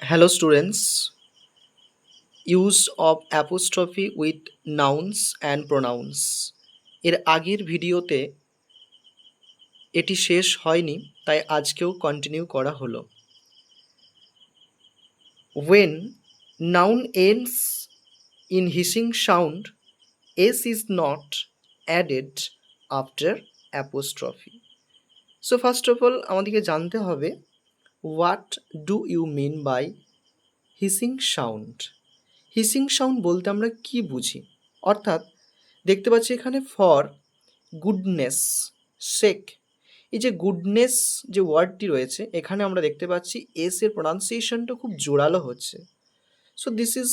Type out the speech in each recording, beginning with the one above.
Hello students, use of apostrophe with nouns and pronouns এর আগের ভিডিওতে এটি শেষ হয়নি, তাই আজকেও কন্টিনিউ করা হলো। When noun ends in hissing sound, s is not added after apostrophe. So first of all আমাদেরকে জানতে হবে what do you mean by hissing sound? Hissing sound বলতে আমরা কি বুঝি? অর্থাৎ দেখতে পাচ্ছি এখানে ফর, গুডনেস, সেক, এই যে গুডনেস যে ওয়ার্ডটি রয়েছে এখানে আমরা দেখতে পাচ্ছি এস এর প্রোনাউন্সিয়েশনটা খুব জোরালো হচ্ছে। So this is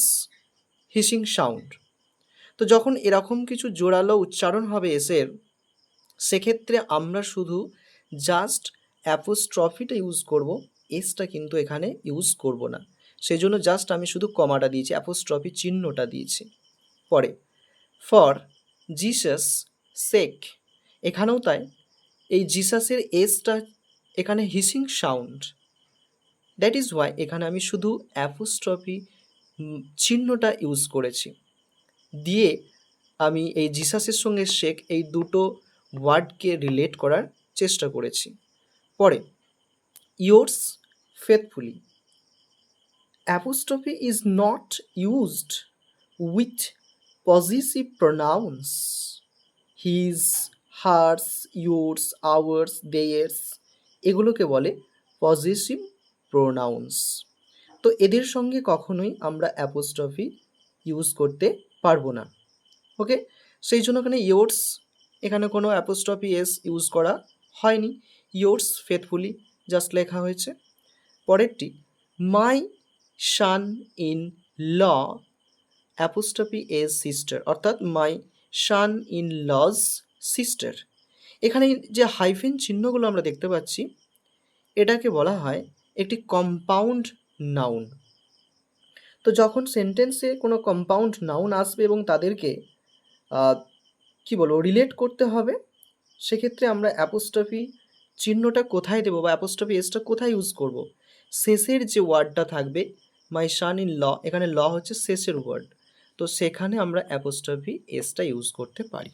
hissing sound. তো যখন এরকম কিছু জোরালো উচ্চারণ হবে এসের, সেক্ষেত্রে আমরা শুধু জাস্ট অ্যাপোস্ট্রফিটা ইউজ করব, এসটা কিন্তু এখানে ইউজ করব না। সেই জন্য জাস্ট আমি শুধু কমাটা দিয়েছি, অ্যাপোস্ট্রফি চিহ্নটা দিয়েছি। পরে ফর জিসাস সেক, এখানেও তাই, এই জিসাসের এসটা এখানে hissing sound, that is Y এখানে আমি শুধু অ্যাপোস্ট্রফি চিহ্নটা ইউজ করেছি, দিয়ে আমি এই জিসাসের সঙ্গে শেক এই দুটো ওয়ার্ডকে রিলেট করার চেষ্টা করেছি। পরে yours faithfully, apostrophe is not used with positive pronouns, his, hers, yours, ours, theirs, এগুলোকে বলে পজিটিভ প্রোনাউন্স। তো এদের সঙ্গে কখনোই আমরা অ্যাপোস্ট্রফি ইউজ করতে পারবো না। ওকে, সেই জন্য এখানে ইয়োর্স, এখানে কোনো অ্যাপোস্ট্রফি এস ইউজ করা হয়নি, ইয়োর্স ফেথফুলি জাস্ট লেখা হয়েছে। পরেরটি my son in law, apostrophe S sister, অর্থাৎ my son in law's sister. এখানে যে হাইফেন চিহ্নগুলো আমরা দেখতে পাচ্ছি এটাকে বলা হয় একটি কম্পাউন্ড নাউন। তো যখন সেন্টেন্সে কোনো কম্পাউন্ড নাউন আসবে এবং তাদেরকে কি বলবো রিলেট করতে হবে, সেক্ষেত্রে আমরা অ্যাপোস্ট্রফি চিহ্নটা কোথায় দেবো বা অ্যাপোস্ট্রফি এসটা কোথায় ইউজ করব? শেষের যে ওয়ার্ডটা থাকবে মাই সান ইন ল, এখানে ল হচ্ছে শেষের ওয়ার্ড, তো সেখানে আমরা অ্যাপোস্ট্রফি এসটা ইউজ করতে পারি।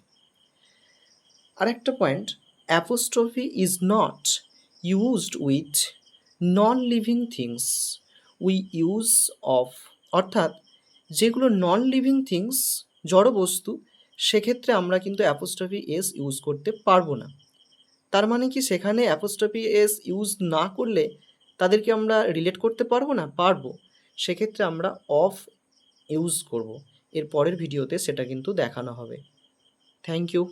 আরেকটা point, apostrophe is not used with non living things we use of, অর্থাৎ যেগুলো নন লিভিং থিংস জড় বস্তু, সেক্ষেত্রে আমরা কিন্তু অ্যাপোস্ট্রফি এস ইউজ করতে পারবো না। তার মানে কি সেখানে অ্যাপোস্ট্রফি এস ইউজ না করলে তাদেরকে আমরা রিলেট করতে পারবো না? পারবো, সেক্ষেত্রে আমরা অফ ইউজ করব। এর পরের ভিডিওতে সেটা কিন্তু দেখানো হবে। Thank you.